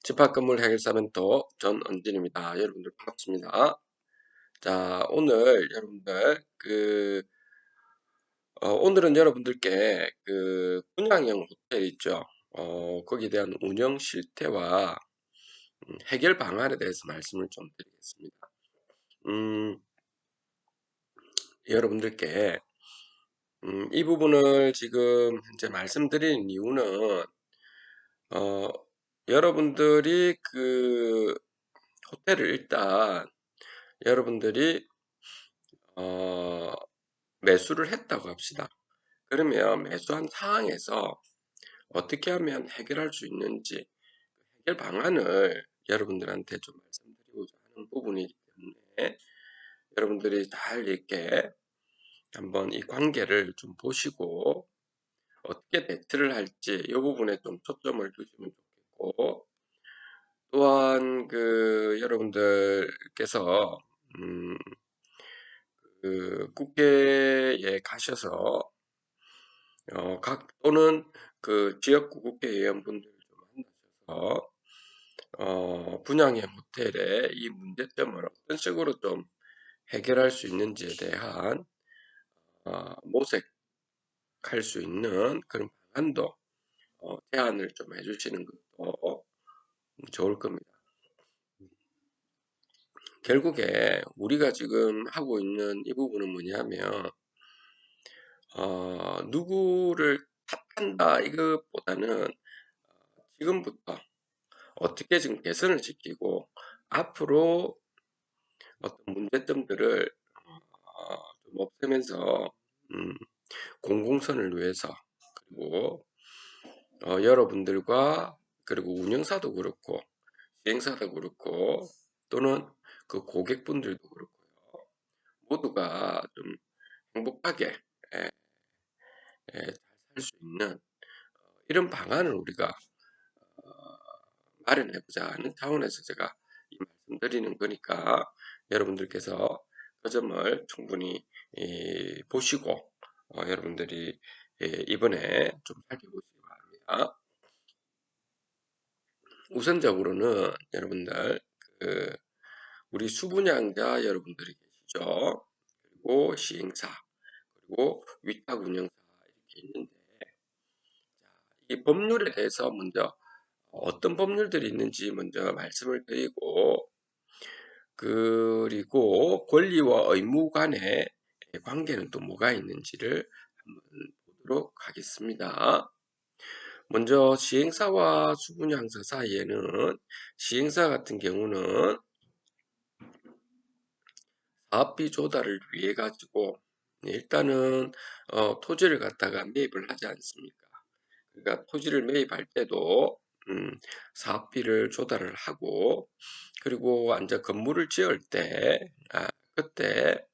집합건물 해결사 멘토 전은진입니다. 여러분들 반갑습니다. 자, 오늘 여러분들 오늘은 여러분들께 분양형 호텔 있죠. 거기에 대한 운영 실태와 해결 방안에 대해서 말씀을 좀 드리겠습니다. 음, 여러분들께 이 부분을 지금 현재 말씀드리는 이유는 어, 여러분들이 호텔을 일단 여러분들이 어, 매수를 했다고 합시다. 그러면 매수한 상황에서 어떻게 하면 해결할 수 있는지 해결 방안을 여러분들한테 좀 말씀드리고자 하는 부분이기 때문에 여러분들이 잘 이렇게 한번 이 관계를 좀 보시고 어떻게 대처를 할지 이 부분에 좀 초점을 두시면 좋겠고, 또한 여러분들께서 음, 국회에 가셔서 또는 지역구 국회의원분들 좀 만나셔서 분양의 모텔의 이 문제점을 어떤 식으로 좀 해결할 수 있는지에 대한 모색할 수 있는 그런 방안도 제안을 좀 해주시는 것도 좋을 겁니다. 결국에 우리가 지금 하고 있는 이 부분은 뭐냐면 누구를 탓한다 이것보다는 지금부터 어떻게 지금 개선을 시키고 앞으로 어떤 문제점들을 좀 없애면서 공공선을 위해서, 그리고 여러분들과 그리고 운영사도 그렇고 시행사도 그렇고 또는 그 고객분들도 그렇고요, 모두가 좀 행복하게 잘 살 수 있는 이런 방안을 우리가 마련해보자 하는 차원에서 제가 이 말씀드리는 거니까 여러분들께서 그 점을 충분히 보시고 여러분들이 이번에 좀 살펴보시기 바랍니다. 우선적으로는 여러분들 우리 수분양자 여러분들이 계시죠. 그리고 시행사, 그리고 위탁 운영사 이렇게 있는데, 이 법률에 대해서 먼저 어떤 법률들이 있는지 먼저 말씀을 드리고, 그리고 권리와 의무 간의 관계는 또 뭐가 있는지를 한번 보도록 하겠습니다. 먼저 시행사와 수분양사 사이에는, 시행사 같은 경우는 사업비 조달을 위해 가지고 일단은 토지를 갖다가 매입을 하지 않습니까? 그러니까 토지를 매입할 때도 사업비를 조달을 하고, 그리고 완전 건물을 지을 때 그때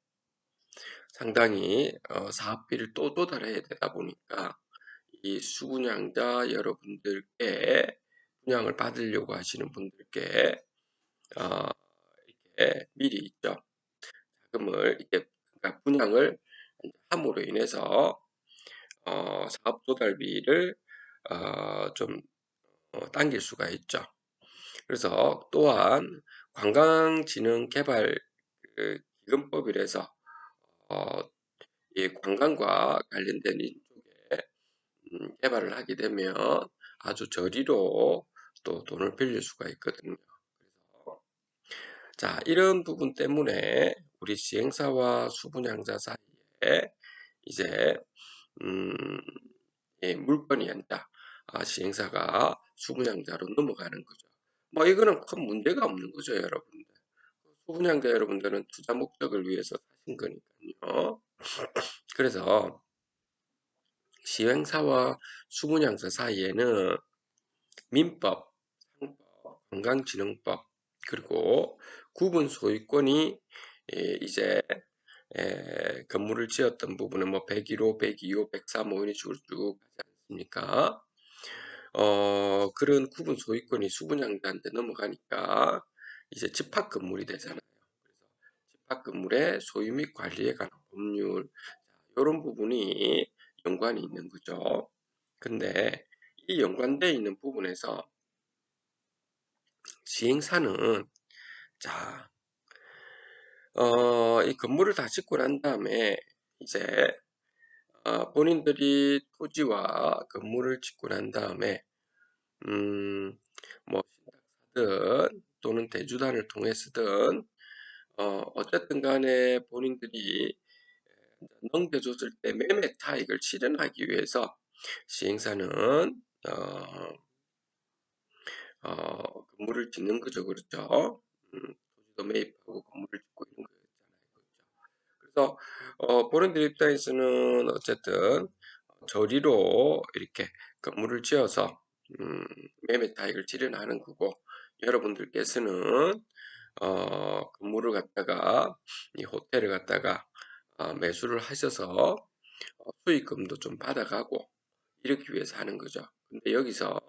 상당히 사업비를 또 조달해야 되다 보니까 이 수분양자 여러분들께, 분양을 받으려고 하시는 분들께 어, 이렇게 미리 있죠. 자금을 이렇게, 그러니까 분양을 함으로 인해서 사업 조달비를 좀 당길 수가 있죠. 그래서 또한 관광진흥개발 기금법이라서 이 관광과 관련된 이쪽에 개발을 하게 되면 아주 저리로 또 돈을 빌릴 수가 있거든요. 그래서 자, 이런 부분 때문에 우리 시행사와 수분양자 사이에 이제 음, 물건이 아니라 시행사가 수분양자로 넘어가는 거죠. 뭐 이거는 큰 문제가 없는 거죠, 여러분들. 수분양자 여러분들은 투자 목적을 위해서 사신 거니까요. 그래서 시행사와 수분양사 사이에는 민법, 상법, 관광진흥법, 그리고 구분 소유권이 이제 건물을 지었던 부분은 뭐 101호, 102호, 103호 이런 식으로 쭉 가지 않습니까? 그런 구분 소유권이 수분양자한테 넘어가니까 이제 집합 건물이 되잖아요. 그래서 집합 건물의 소유 및 관리에 관한 법률, 이런 부분이 연관이 있는 거죠. 근데 이 연관되어 있는 부분에서 시행사는 자, 이 건물을 다 짓고 난 다음에 이제 본인들이 토지와 건물을 짓고 난 다음에 음, 뭐 신탁사든 또는 대주단을 통해서든 어쨌든 간에 본인들이 넘겨줬을 때 매매 차익을 실현하기 위해서 시행사는 어, 건물을 짓는 거죠. 그렇죠? 토지도 매입하고 건물을 짓고 있는 거잖아요. 그렇죠? 그래서 본인들 입장에서는 어쨌든 저리로 이렇게 건물을 지어서 매매 차익을 실현하는 거고, 여러분들께서는 건물을 갖다가 이 호텔을 갖다가 매수를 하셔서 수익금도 좀 받아가고 이렇게 위해서 하는 거죠. 근데 여기서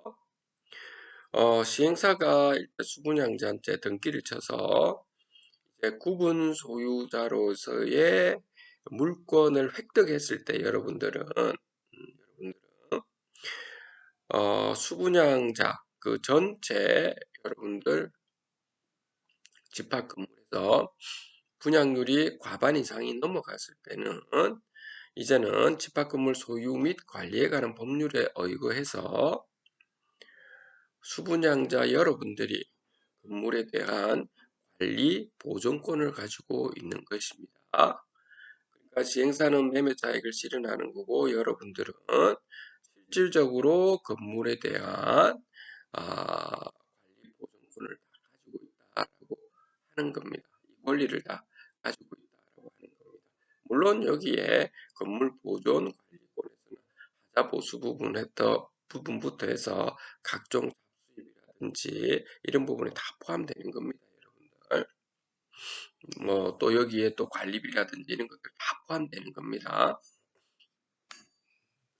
시행사가 일단 수분양자한테 등기를 쳐서 이제 구분 소유자로서의 물권을 획득했을 때 여러분들은 수분양자 그 전체 여러분들 집합 건물에서 분양률이 과반 이상이 넘어갔을 때는 이제는 집합 건물 소유 및 관리에 관한 법률에 의거해서 수분양자 여러분들이 건물에 대한 관리 보존권을 가지고 있는 것입니다. 그러니까 시행사는 매매 차익을 실현하는 거고, 여러분들은 실질적으로 건물에 대한 관리 보존권을 다 가지고 있다라고 하는 겁니다. 이 권리를 다 가지고 있다라고 하는 겁니다. 물론 여기에 건물 보존 관리권에서는 하자 보수 부분부터 해서 각종 수입이라든지 이런 부분이 다 포함되는 겁니다, 여러분들. 뭐 또 여기에 또 관리비라든지 이런 것들 다 포함되는 겁니다.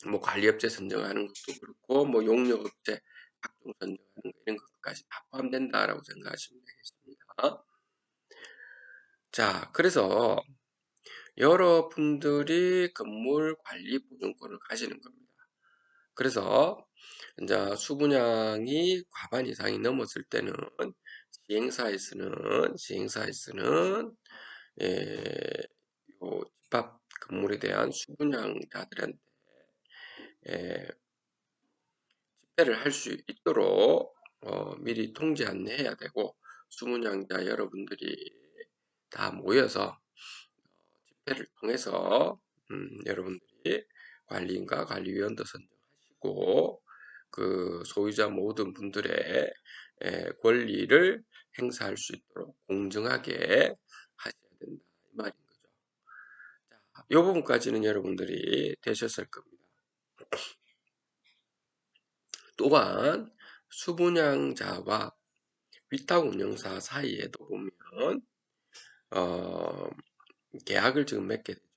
뭐 관리업체 선정하는 것도 그렇고, 뭐 용역업체 각종 선정하는 거 이런 것까지 다 포함된다라고 생각하시면 되겠습니다. 자, 그래서 여러분들이 건물 관리 보존권을 가지는 겁니다. 그래서 이제 수분양이 과반 이상이 넘었을 때는 시행사에서는 요 집합 건물에 대한 수분양자들한테 집회를 할 수 있도록 미리 통지 안내해야 되고, 수분양자 여러분들이 다 모여서 집회를 통해서 여러분들이 관리인과 관리위원도 선정하시고 그 소유자 모든 분들의 권리를 행사할 수 있도록 공정하게 하셔야 된다 이 말인 거죠. 자, 이 부분까지는 여러분들이 되셨을 겁니다. 또한 수분양자와 위탁운영사 사이에도 보면 계약을 지금 맺게 되죠.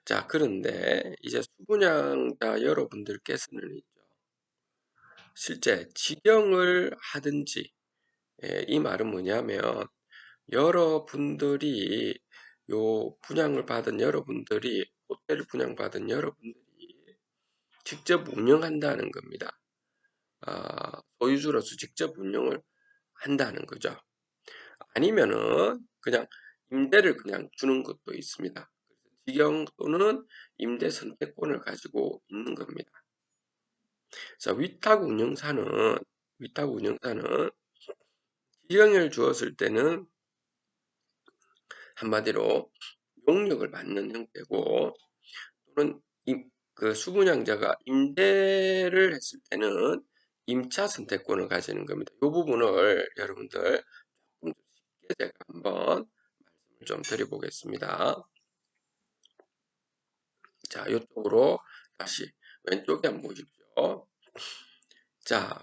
자, 그런데 이제 수분양자 여러분들께서는 있죠. 실제 직영을 하든지, 이 말은 뭐냐면 여러분들이 분양을 받은 여러분들이 호텔을 분양받은 여러분들이 직접 운영한다는 겁니다. 소유주로서 직접 운영을 한다는 거죠. 아니면은 그냥 임대를 그냥 주는 것도 있습니다. 직영 또는 임대 선택권을 가지고 있는 겁니다. 자, 위탁운영사는 직영을 주었을 때는 한마디로 용역을 받는 형태고, 또는 그 수분양자가 임대를 했을 때는 임차 선택권을 가지는 겁니다. 이 부분을 여러분들 조금 쉽게 제가 한번 말씀을 좀 드려보겠습니다. 자, 이쪽으로 다시 왼쪽에 한번 보십시오. 자,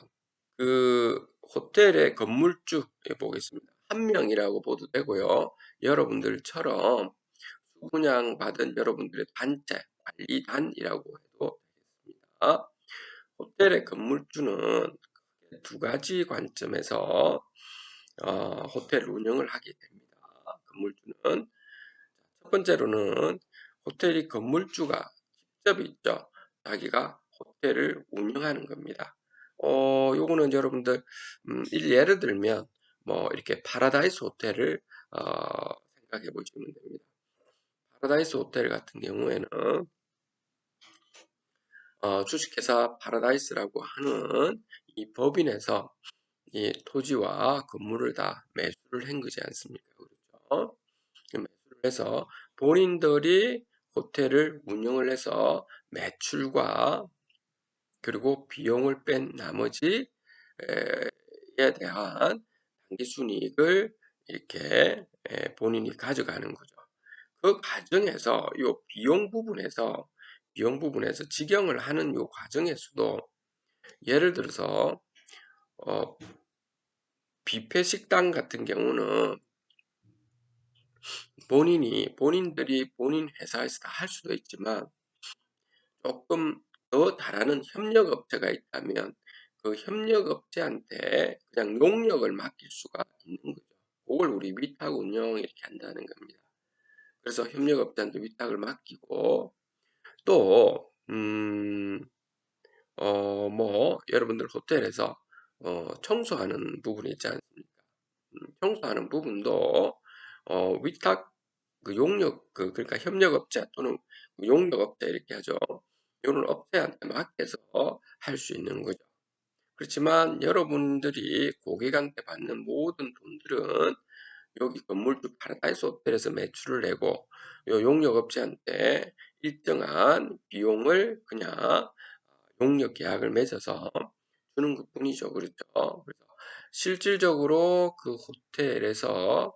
그 호텔의 건물주 보겠습니다. 한 명이라고 봐도 되고요. 여러분들처럼 수분양 받은 여러분들의 단체, 관리단이라고 해도 되겠습니다. 호텔의 건물주는 두 가지 관점에서 호텔 운영을 하게 됩니다. 건물주는 첫 번째로는 호텔이 건물주가 직접 있죠. 자기가 호텔을 운영하는 겁니다. 요거는 여러분들 예를 들면 뭐 이렇게 파라다이스 호텔을 생각해 보시면 됩니다. 파라다이스 호텔 같은 경우에는 주식회사 파라다이스라고 하는 이 법인에서 이 토지와 건물을 다 매수를 한 거지 않습니까? 그렇죠? 그 매수를 해서 본인들이 호텔을 운영을 해서 매출과 그리고 비용을 뺀 나머지 에 대한 당기순이익을 이렇게 본인이 가져가는 거죠. 그 과정에서 요 비용 부분에서 직영을 하는 요 과정에서도 예를 들어서 어, 뷔페 식당 같은 경우는 본인들이 본인 회사에서 다 할 수도 있지만 조금 더 잘하는 협력업체가 있다면 그 협력업체한테 그냥 용역을 맡길 수가 있는 거죠. 그걸 우리 위탁 운영 이렇게 한다는 겁니다. 그래서 협력업체한테 위탁을 맡기고 또 뭐 여러분들 호텔에서 청소하는 부분이 있지 않습니까? 청소하는 부분도 위탁 그 용역 그러니까 협력업체 또는 그 용역업체 이렇게 하죠. 이런 업체한테 맡겨서 할 수 있는 거죠. 그렇지만 여러분들이 고객한테 받는 모든 돈들은 여기 건물주 파라다이스 호텔에서 매출을 내고 요 용역업체한테 일정한 비용을 그냥 용역 계약을 맺어서 주는 것뿐이죠. 그렇죠? 그래서 실질적으로 그 호텔에서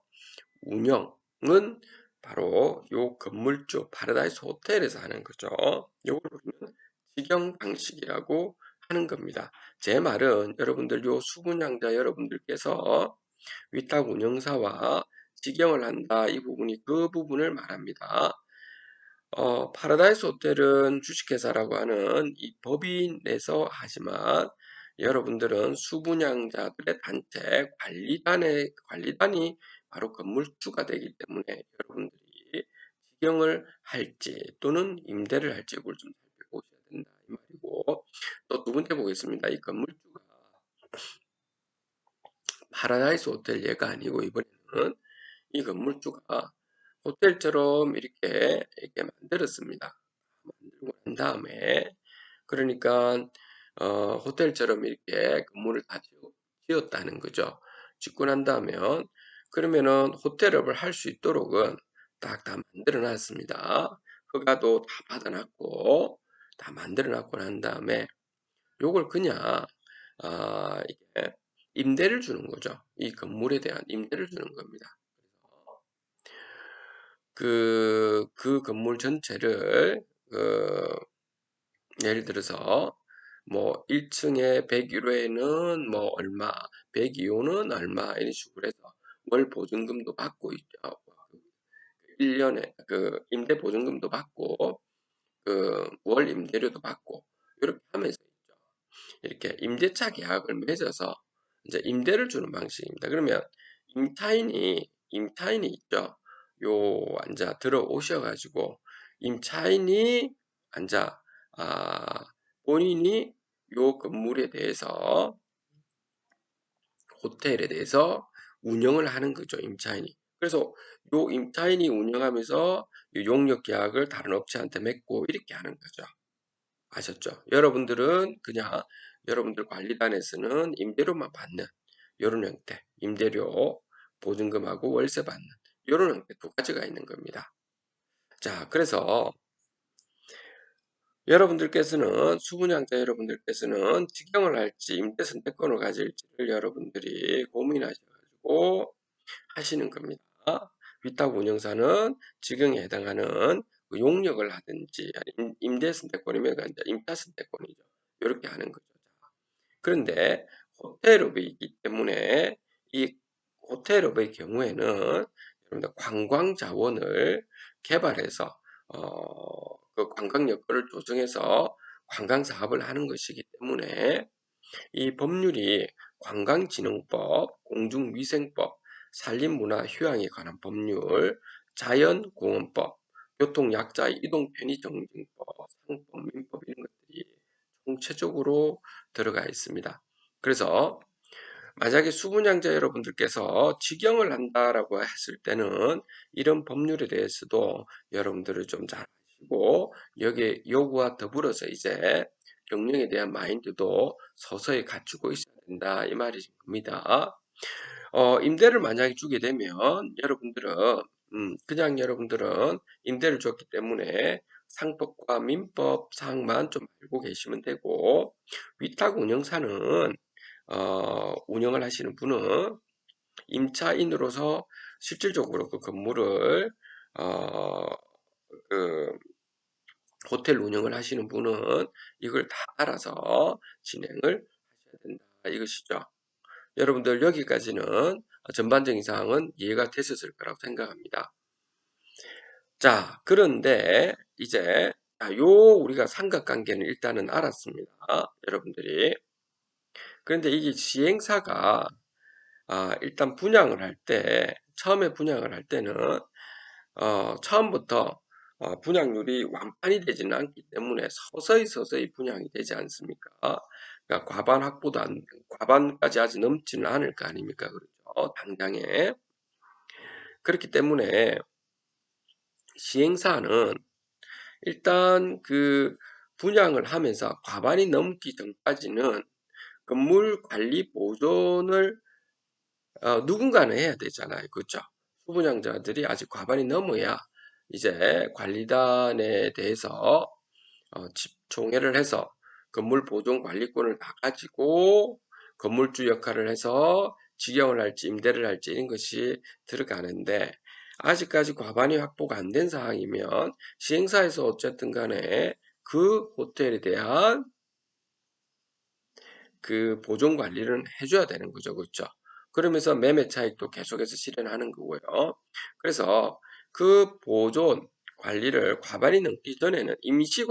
운영은 바로 요 건물주 파라다이스 호텔에서 하는 거죠. 요걸 우리는 직영 방식이라고 하는 겁니다. 제 말은 여러분들 요 수분양자 여러분들께서 위탁 운영사와 직영을 한다 이 부분이 그 부분을 말합니다. 파라다이스 호텔은 주식회사라고 하는 이 법인에서 하지만 여러분들은 수분양자들의 단체 관리단이 바로 건물주가 되기 때문에 여러분들이 직영을 할지 또는 임대를 할지 그걸 좀 살펴보셔야 된다 이 말이고 또 두 번째 보겠습니다. 이 건물주가 파라다이스 호텔 예가 아니고 이번에는 이 건물주가 호텔처럼 이렇게 만들었습니다. 만들고 난 다음에 그러니까 호텔처럼 이렇게 건물을 다 지었다는 거죠. 짓고 난 다면 그러면은 호텔업을 할 수 있도록은 딱 다 만들어 놨습니다. 허가도 다 받아놨고 다 만들어 놨고 난 다음에 요걸 그냥 이게 임대를 주는 거죠. 이 건물에 대한 임대를 주는 겁니다. 그 건물 전체를 예를 들어서 뭐 1층에 101호에는 뭐 얼마, 102호는 얼마 이런 식으로 해서 월 보증금도 받고 있죠. 1년에 그 임대 보증금도 받고 그 월 임대료도 받고 이렇게 하면서 있죠. 이렇게 임대차 계약을 맺어서 이제 임대를 주는 방식입니다. 그러면 임차인이 있죠. 요 앉아 들어오셔 가지고 임차인이 앉아 아 본인이 요 건물에 대해서 호텔에 대해서 운영을 하는 거죠, 임차인이. 그래서 요 임차인이 운영하면서 요 용역 계약을 다른 업체한테 맺고 이렇게 하는 거죠. 아셨죠? 여러분들은 그냥 여러분들 관리단에서는 임대료만 받는 요런 형태, 임대료, 보증금하고 월세 받는 요런 형태 두 가지가 있는 겁니다. 자, 그래서 수분양자 여러분들께서는 직영을 할지 임대 선택권을 가질지를 여러분들이 고민하셔가지고 하시는 겁니다. 위탁 운영사는 직영에 해당하는 그 용역을 하든지 임대 선택권이면 이제 임차 선택권이죠. 이렇게 하는 거죠. 그런데 호텔업이 있기 때문에 이 호텔업의 경우에는 여러분들 관광 자원을 개발해서 그 관광 여건을 조성해서 관광 사업을 하는 것이기 때문에 이 법률이 관광진흥법, 공중위생법, 산림문화휴양에 관한 법률, 자연공원법, 교통약자 이동편의정지법, 상법, 민법 이런 것들이 총체적으로 들어가 있습니다. 그래서 만약에 수분양자 여러분들께서 직영을 한다라고 했을 때는 이런 법률에 대해서도 여러분들을 좀 잘 아시고 여기에 요구와 더불어서 이제 경영에 대한 마인드도 서서히 갖추고 있어야 된다 이 말이 겁니다. 임대를 만약에 주게 되면 여러분들은 그냥 여러분들은 임대를 줬기 때문에 상법과 민법 사항만 좀 알고 계시면 되고 위탁 운영사는 운영을 하시는 분은 임차인으로서 실질적으로 그 건물을 어, 그 호텔 운영을 하시는 분은 이걸 다 알아서 진행을 하셔야 된다 이것이죠. 여러분들 여기까지는 전반적인 사항은 이해가 되셨을 거라고 생각합니다. 자, 그런데 이제 요 우리가 삼각관계는 일단은 알았습니다. 여러분들이. 그런데 이게 시행사가 일단 분양을 할 때, 처음에 분양을 할 때는 처음부터 분양률이 완판이 되지는 않기 때문에 서서히 분양이 되지 않습니까? 그러니까 과반까지 아직 넘지는 않을 거 아닙니까? 그렇죠? 당장에. 그렇기 때문에 시행사는 일단 그 분양을 하면서 과반이 넘기 전까지는 건물 관리 보존을 누군가는 해야 되잖아요. 그렇죠? 수분양자들이 아직 과반이 넘어야 이제 관리단에 대해서 총회를 해서 건물 보존 관리권을 다 가지고 건물주 역할을 해서 직영을 할지 임대를 할지 이런 것이 들어가는데 아직까지 과반이 확보가 안 된 상황이면 시행사에서 어쨌든 간에 그 호텔에 대한 그 보존 관리를 해줘야 되는 거죠. 그렇죠? 그러면서 매매 차익도 계속해서 실현하는 거고요. 그래서 그 보존 관리를 과반이 넘기 전에는 임시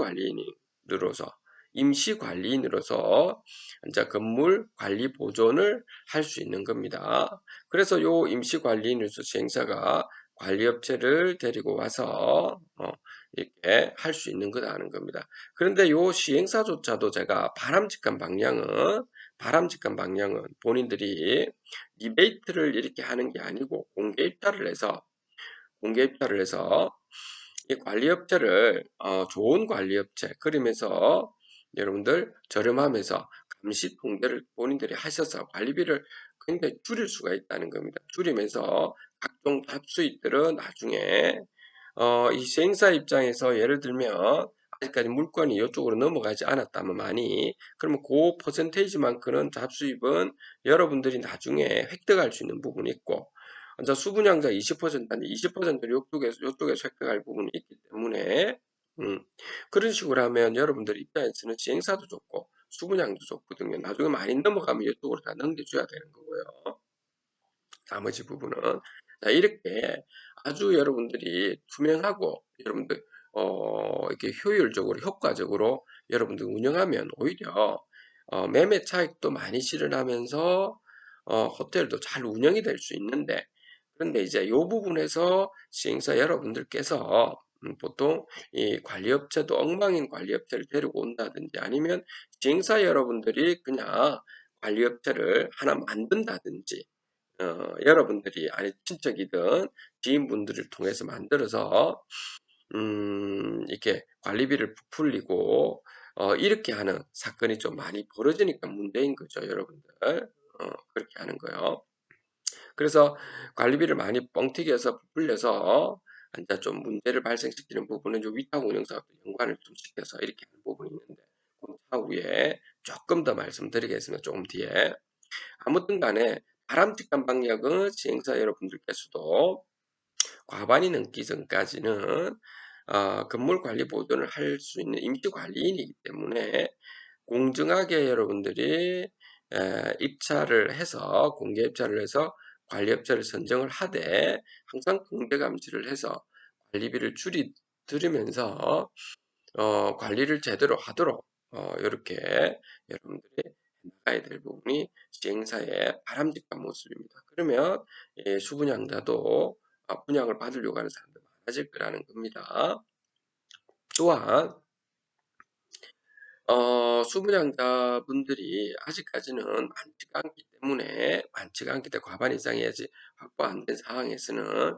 관리인으로서 이제 건물 관리 보존을 할 수 있는 겁니다. 그래서 요 임시 관리인으로서 시행사가 관리업체를 데리고 와서 이렇게 할 수 있는 거라는 겁니다. 그런데 요 시행사조차도 제가 바람직한 방향은 본인들이 리베이트를 이렇게 하는 게 아니고 공개 입찰을 해서 이 관리업체를 좋은 관리업체 그러면서 여러분들 저렴하면서 감시 통제를 본인들이 하셔서 관리비를 굉장히 줄일 수가 있다는 겁니다. 줄이면서 각종 잡수익들은 나중에 이 시행사 입장에서 예를 들면 아직까지 물건이 이쪽으로 넘어가지 않았다면 많이 그러면 그 퍼센테이지만큼은 잡수입은 여러분들이 나중에 획득할 수 있는 부분이 있고 이제 수분양자 20%인데 20%를 이쪽에서 획득할 부분이 있기 때문에 그런 식으로 하면 여러분들 입장에서는 시행사도 좋고 수분양도 좋거든요. 나중에 많이 넘어가면 이쪽으로 다 넘겨줘야 되는 거고요. 나머지 부분은 자, 이렇게 아주 여러분들이 투명하고 여러분들 이렇게 효율적으로 효과적으로 여러분들 운영하면 오히려 매매 차익도 많이 실현하면서 호텔도 잘 운영이 될 수 있는데 그런데 이제 이 부분에서 시행사 여러분들께서 보통 이 관리업체도 엉망인 관리업체를 데리고 온다든지 아니면 시행사 여러분들이 그냥 관리업체를 하나 만든다든지 여러분들이 아니 친척이든 지인분들을 통해서 만들어서 이렇게 관리비를 부풀리고 이렇게 하는 사건이 좀 많이 벌어지니까 문제인 거죠, 여러분들. 그렇게 하는 거요. 그래서 관리비를 많이 뻥튀기해서 부풀려서 이제 좀 문제를 발생시키는 부분은 요 위탁 운영사업과 연관을 좀 시켜서 이렇게 하는 부분이 있는데 그 차후에 조금 더 말씀드리겠습니다. 조금 뒤에. 아무튼 간에 바람직한 방향은 시행사 여러분들께서도 과반이 넘기 전까지는 건물 관리 보존을 할 수 있는 임시 관리인이기 때문에 공정하게 여러분들이 입찰을 해서 공개 입찰을 해서 관리업체를 선정을 하되 항상 공개 감시를 해서 관리비를 줄이면서 관리를 제대로 하도록 이렇게 여러분들이 나가야 될 부분이 시행사의 바람직한 모습입니다. 그러면 수분양자도 분양을 받으려고 하는 사람들 많아질 거라는 겁니다. 또한 수분양자분들이 아직까지는 많지가 않기 때문에 과반 이상이 아직 확보 안 된 상황에서는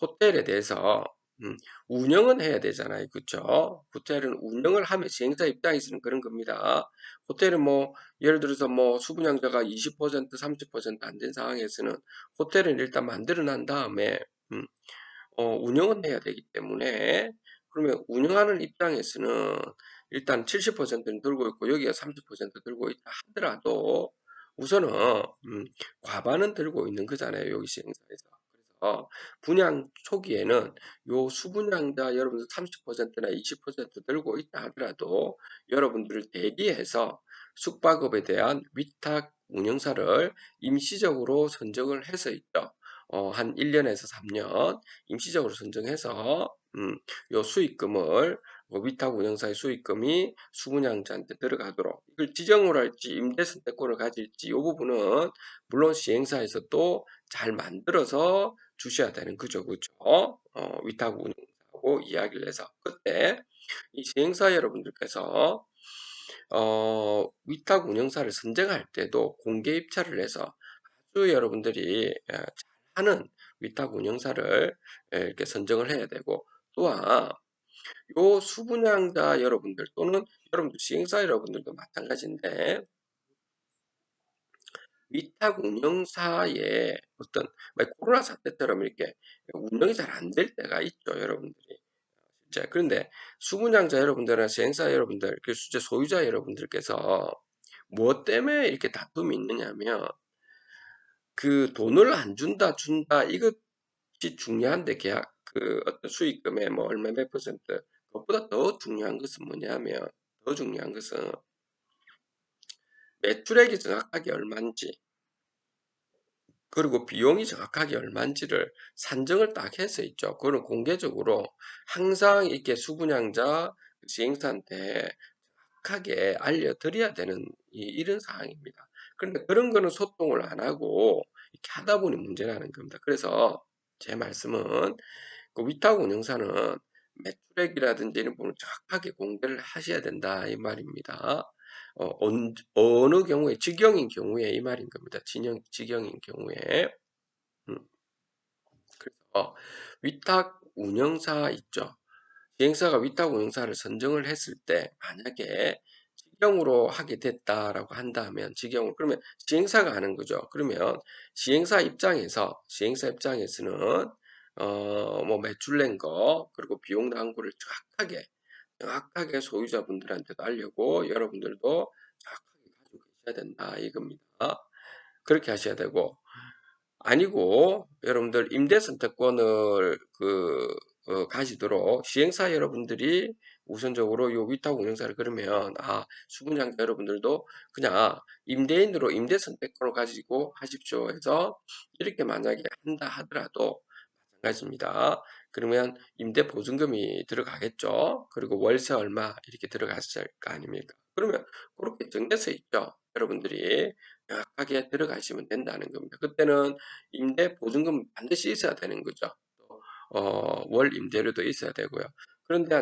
호텔에 대해서 음, 운영은 해야 되잖아요. 그쵸? 호텔은 운영을 하면 시행사 입장에서는 그런 겁니다. 호텔은 뭐 예를 들어서 뭐 수분양자가 20% 30%안 된 상황에서는 호텔은 일단 만들어 난 다음에 음, 운영은 해야 되기 때문에 그러면 운영하는 입장에서는 일단 70%는 들고 있고 여기가 30% 들고 있다 하더라도 우선은 과반은 들고 있는 거잖아요. 여기 시행사에서. 그래서 분양 초기에는 요 수분양자 여러분들 30%나 20% 들고 있다 하더라도 여러분들을 대비해서 숙박업에 대한 위탁 운영사를 임시적으로 선정을 해서 있죠. 한 1년에서 3년 임시적으로 선정해서 요 수익금을 위탁 운영사의 수익금이 수분양자한테 들어가도록 이걸 지정을 할지 임대선택권을 가질지 이 부분은 물론 시행사에서 또 잘 만들어서 주셔야 되는 거죠. 그죠? 위탁 운영사하고 이야기를 해서 그때 이 시행사 여러분들께서 위탁 운영사를 선정할 때도 공개 입찰을 해서 아주 여러분들이 잘하는 위탁 운영사를 이렇게 선정을 해야 되고 또한 요 수분양자 여러분들 또는 여러분들 시행사 여러분들도 마찬가지인데 위탁 운영사의 어떤 코로나 사태처럼 이렇게 운영이 잘 안 될 때가 있죠, 여러분들이. 자, 그런데 수분양자 여러분들이나 시행사 여러분들, 그 수제 소유자 여러분들께서 무엇 때문에 이렇게 다툼이 있느냐면 그 돈을 안 준다 준다 이것이 중요한데 계약 그 어떤 수익금의 뭐 얼마 몇 퍼센트 그것보다 더 중요한 것은 뭐냐면 더 중요한 것은 매출액이 정확하게 얼마인지 그리고 비용이 정확하게 얼마인지를 산정을 딱 해서 있죠. 그거는 공개적으로 항상 이렇게 수분양자 시행사한테 정확하게 알려드려야 되는 이런 상황입니다. 그런데 그런 거는 소통을 안 하고 이렇게 하다 보니 문제라는 겁니다. 그래서 제 말씀은 그 위탁 운영사는 매출액이라든지 이런 부분을 정확하게 공개를 하셔야 된다 이 말입니다. 어느 경우에 직영인 경우에 이 말인 겁니다. 직영인 경우에 음, 그래서 위탁 운영사 있죠. 시행사가 위탁 운영사를 선정을 했을 때 만약에 직영으로 하게 됐다라고 한다면 직영으로 그러면 시행사가 하는 거죠. 그러면 시행사 입장에서는 뭐 매출 낸 거 그리고 비용 나온 거를 정확하게 소유자분들한테도 알려고 여러분들도 정확하게 가지고 계셔야 된다 이겁니다. 그렇게 하셔야 되고 아니고 여러분들 임대 선택권을 가지도록 시행사 여러분들이 우선적으로 요 위탁 운영사를 그러면 수분양자 여러분들도 그냥 임대인으로 임대 선택권을 가지고 하십시오 해서 이렇게 만약에 한다 하더라도 마찬가지입니다. 그러면 임대 보증금이 들어가겠죠. 그리고 월세 얼마 이렇게 들어갔을 거 아닙니까? 그러면 그렇게 정해서 있죠. 여러분들이 명확하게 들어가시면 된다는 겁니다. 그때는 임대 보증금 반드시 있어야 되는 거죠. 월 임대료도 있어야 되고요. 그런데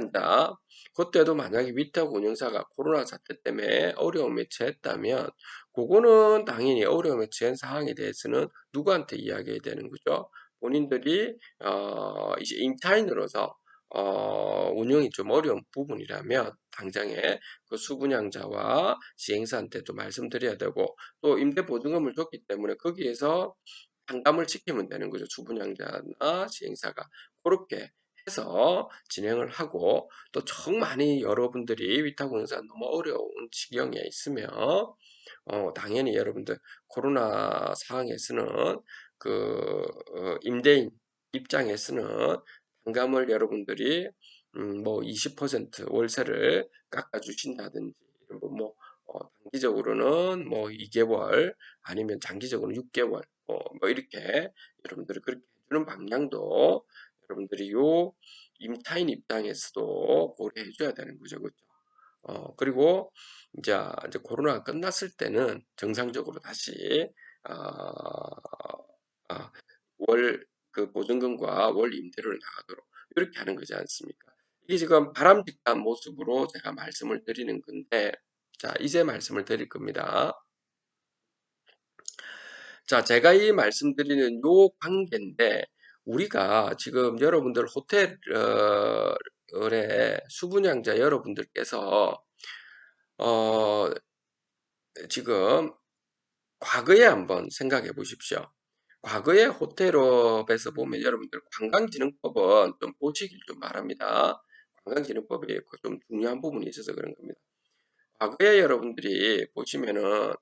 그때도 만약에 위탁 운영사가 코로나 사태 때문에 어려움에 처했다면 그거는 당연히 어려움에 처한 상황에 대해서는 누구한테 이야기해야 되는 거죠? 본인들이 이제 임차인으로서 운영이 좀 어려운 부분이라면 당장에 그 수분양자와 시행사한테도 말씀드려야 되고 또 임대보증금을 줬기 때문에 거기에서 상담을 시키면 되는 거죠. 주분양자나 시행사가 그렇게 해서 진행을 하고 또 정많이 여러분들이 위탁운영사 너무 어려운 지경에 있으면 당연히 여러분들 코로나 상황에서는 임대인 입장에서는 상담을 여러분들이 뭐 20% 월세를 깎아주신다든지 이런 단기적으로는 뭐 2개월 아니면 장기적으로는 6개월 뭐 이렇게 여러분들이 그렇게 해주는 방향도 여러분들이 요 임차인 입장에서도 고려해 줘야 되는 거죠. 그렇죠? 그리고 이제 코로나가 끝났을 때는 정상적으로 다시 어, 월 보증금과 월 임대료를 나가도록 이렇게 하는 거지 않습니까? 이게 지금 바람직한 모습으로 제가 말씀을 드리는 건데, 자, 이제 말씀을 드릴 겁니다. 자, 제가 이 말씀드리는 요 관계인데, 우리가 지금 여러분들 호텔의 수분양자 여러분들께서, 어, 지금 과거에 한번 생각해 보십시오. 과거에 호텔업에서 보면 여러분들 관광진흥법은 좀 보시길 좀 바랍니다. 관광진흥법이 좀 중요한 부분이 있어서 그런 겁니다. 과거에 여러분들이 보시면은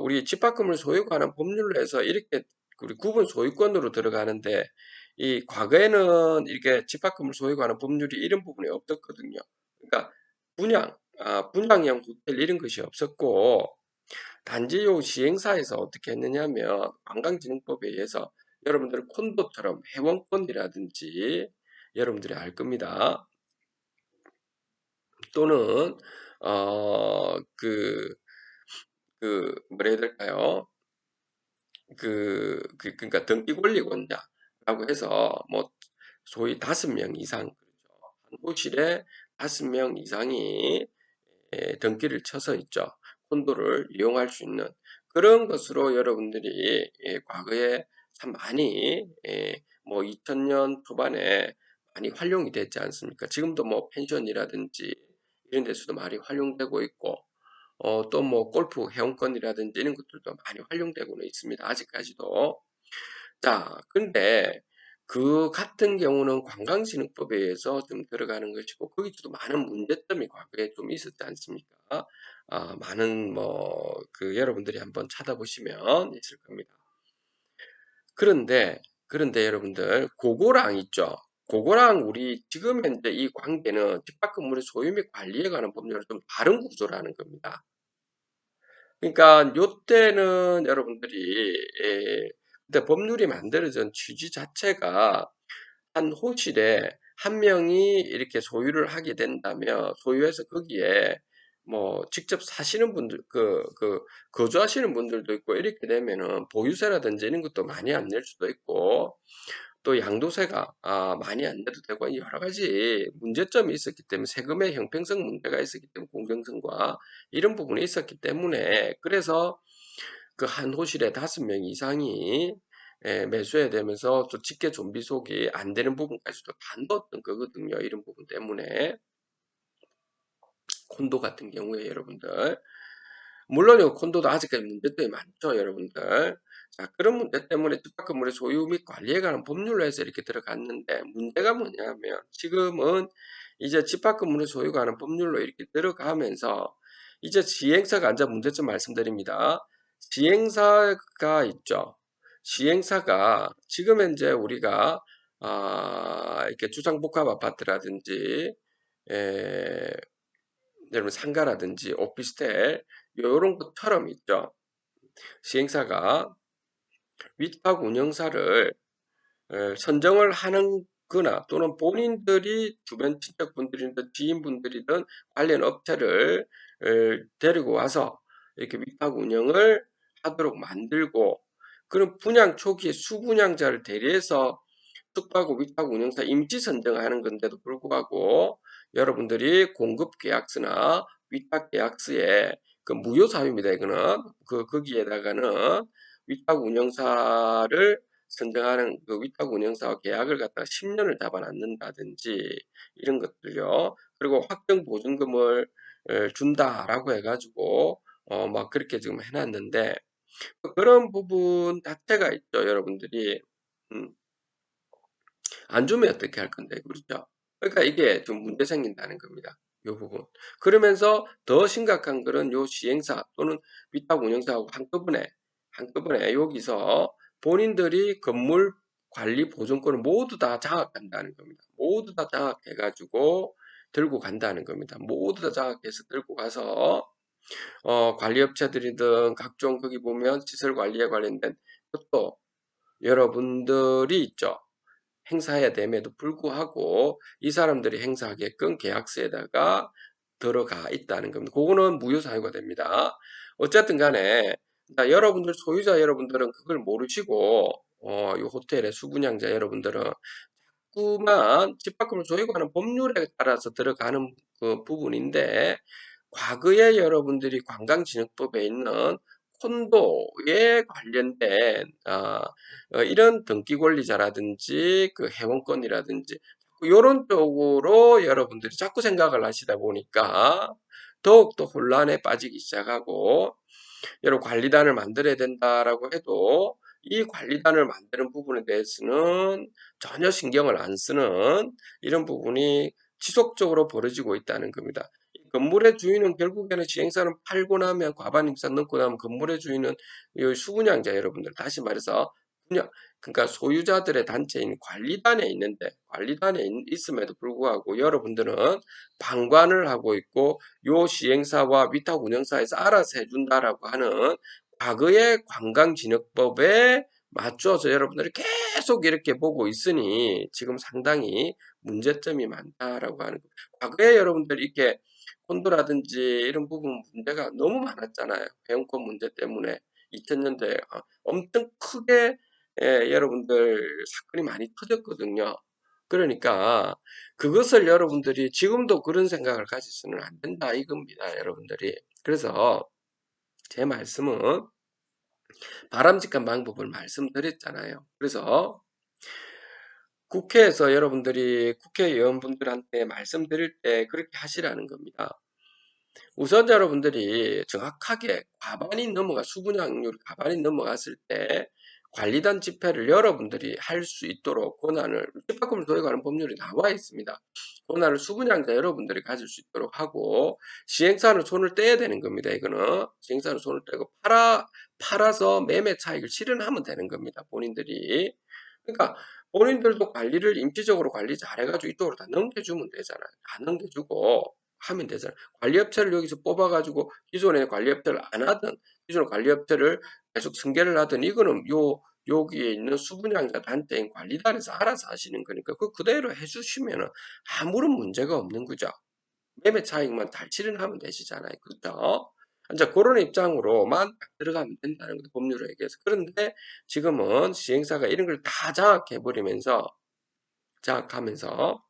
우리 집합금을 소유하는 법률로 해서 이렇게 우리 구분 소유권으로 들어가는데, 이 과거에는 이렇게 집합금을 소유하는 법률이 이런 부분이 없었거든요. 그러니까 분양형 호텔 이런 것이 없었고, 단지 요 시행사에서 어떻게 했느냐면 관광진흥법에 의해서 여러분들 콘도처럼 회원권이라든지 여러분들이 알 겁니다. 또는 뭐라 해야 될까요? 그러니까 등기 권리권자라고 해서 뭐 소위 5명 이상, 그렇죠. 한 호실에 5명 이상이 등기를 쳐서 있죠. 콘도를 이용할 수 있는 그런 것으로 여러분들이 과거에 참 많이 뭐 2000년 초반에 많이 활용이 됐지 않습니까? 지금도 뭐 펜션이라든지 이런 데서도 많이 활용되고 있고, 또 뭐 골프 회원권이라든지 이런 것들도 많이 활용되고는 있습니다. 아직까지도. 자, 근데 그 같은 경우는 관광진흥법에 의해서 좀 들어가는 것이고, 거기서도 많은 문제점이 과거에 좀 있었지 않습니까? 많은 여러분들이 한번 찾아보시면 있을 겁니다. 그런데 여러분들, 그거랑 있죠. 그거랑 우리 지금 현재 이 관계는 집합건물의 소유 및 관리에 관한 법률은 좀 다른 구조라는 겁니다. 그러니까 요때는 여러분들이 그때 법률이 만들어진 취지 자체가 한 호실에 한 명이 이렇게 소유를 하게 된다면, 소유해서 거기에 뭐 직접 사시는 분들, 거주하시는 분들도 있고, 이렇게 되면은 보유세라든지 이런 것도 많이 안 낼 수도 있고, 또 양도세가 많이 안 내도 되고, 여러 가지 문제점이 있었기 때문에, 세금의 형평성 문제가 있었기 때문에, 공정성과 이런 부분이 있었기 때문에, 그래서 그 한 호실에 5명 이상이 매수해야 되면서 또 직계 좀비속이 안 되는 부분까지도 다 넣었던 거거든요. 이런 부분 때문에. 콘도 같은 경우에 여러분들, 물론요, 콘도도 아직까지 문제점이 많죠, 여러분들. 자, 그런 문제 때문에 집합건물의 소유 및 관리에 관한 법률로 해서 이렇게 들어갔는데, 문제가 뭐냐면 지금은 이제 집합건물의 소유가 관한 법률로 이렇게 들어가면서 이제 시행사가 이제 문제점 말씀드립니다. 시행사가 있죠. 시행사가 지금 현재 우리가 이렇게 주상복합 아파트라든지 에, 여러분 상가라든지 오피스텔 요런 것처럼 있죠. 시행사가 위탁 운영사를 선정을 하는 거나, 또는 본인들이 주변 친척분들이든 지인분들이든 관련 업체를 데리고 와서 이렇게 위탁 운영을 하도록 만들고, 그런 분양 초기에 수분양자를 대리해서 숙박업 위탁 운영사 임시 선정하는 건데도 불구하고 여러분들이 공급 계약서나 위탁 계약서에 그 무효 사유입니다. 이거는 거기에다가는 위탁 운영사를 선정하는 그 위탁 운영사와 계약을 갖다가 10년을 잡아놨는다든지 이런 것들요. 그리고 확정 보증금을 준다라고 해가지고 막 그렇게 지금 해놨는데, 그런 부분 자체가 있죠. 여러분들이 음, 안 주면 어떻게 할 건데, 그렇죠? 그러니까 이게 좀 문제 생긴다는 겁니다. 요 부분. 그러면서 더 심각한 거는 요 시행사 또는 위탁 운영사하고 한꺼번에 여기서 본인들이 건물 관리 보존권을 모두 다 장악한다는 겁니다. 모두 다 장악해가지고 들고 간다는 겁니다. 모두 다 장악해서 들고 가서 관리업체들이든 각종 거기 보면 시설 관리에 관련된 것도 여러분들이 있죠. 행사해야 됨에도 불구하고 이 사람들이 행사하게끔 계약서에다가 들어가 있다는 겁니다. 그거는 무효 사유가 됩니다. 어쨌든 간에 여러분들 소유자 여러분들은 그걸 모르시고 이 호텔의 수분양자 여러분들은 자꾸만 집합금을 소유하는 법률에 따라서 들어가는 그 부분인데 과거에 여러분들이 관광진흥법에 있는 콘도에 관련된 이런 등기 권리자라든지 그 회원권이라든지 이런 쪽으로 여러분들이 자꾸 생각을 하시다 보니까 더욱더 혼란에 빠지기 시작하고 여러분 관리단을 만들어야 된다라고 해도 이 관리단을 만드는 부분에 대해서는 전혀 신경을 안 쓰는 이런 부분이 지속적으로 벌어지고 있다는 겁니다. 건물의 주인은 결국에는 시행사는 팔고 나면 과반 임차 넘고 나면 건물의 주인은 이 수분양자 여러분들 다시 말해서 분양 그러니까 소유자들의 단체인 관리단에 있는데 관리단에 있음에도 불구하고 여러분들은 방관을 하고 있고 요 시행사와 위탁 운영사에서 알아서 해준다라고 하는 과거의 관광진흥법에 맞춰서 여러분들이 계속 이렇게 보고 있으니 지금 상당히 문제점이 많다라고 하는 거예요. 과거에 여러분들이 이렇게 콘도라든지 이런 부분 문제가 너무 많았잖아요. 배용권 문제 때문에 2000년대에 엄청 크게 여러분들 사건이 많이 터졌거든요. 그러니까 그것을 여러분들이 지금도 그런 생각을 가지서는 안 된다 이겁니다. 여러분들이. 그래서 제 말씀은 바람직한 방법을 말씀드렸잖아요. 그래서 국회에서 여러분들이 국회의원분들한테 말씀드릴 때 그렇게 하시라는 겁니다. 우선 여러분들이 정확하게 과반이 넘어가 수분양률 과반이 넘어갔을 때 관리단 집회를 여러분들이 할 수 있도록 권한을 집합금을 도입하는 법률이 나와 있습니다. 권한을 수분양자 여러분들이 가질 수 있도록 하고 시행사는 손을 떼야 되는 겁니다. 이거는 시행사는 손을 떼고 팔아서 매매 차익을 실현하면 되는 겁니다. 본인들이. 그러니까 본인들도 관리를 임시적으로 관리 잘해가지고 이쪽으로 다 넘겨주면 되잖아요. 다 넘겨주고 하면 되잖아요. 관리업체를 여기서 뽑아가지고 기존에 관리업체를 안 하던 기존 관리업체를 계속 승계를 하던 이거는 여기에 있는 수분양자 단체인 관리단에서 알아서 하시는 거니까 그 그대로 해주시면은 아무런 문제가 없는 거죠. 매매 차익만 잘 실현하면 되시잖아요. 그렇죠? 이제 그런 입장으로만 딱 들어가면 된다는 거죠. 법률에 의해서. 그런데 지금은 시행사가 이런 걸 다 장악하면서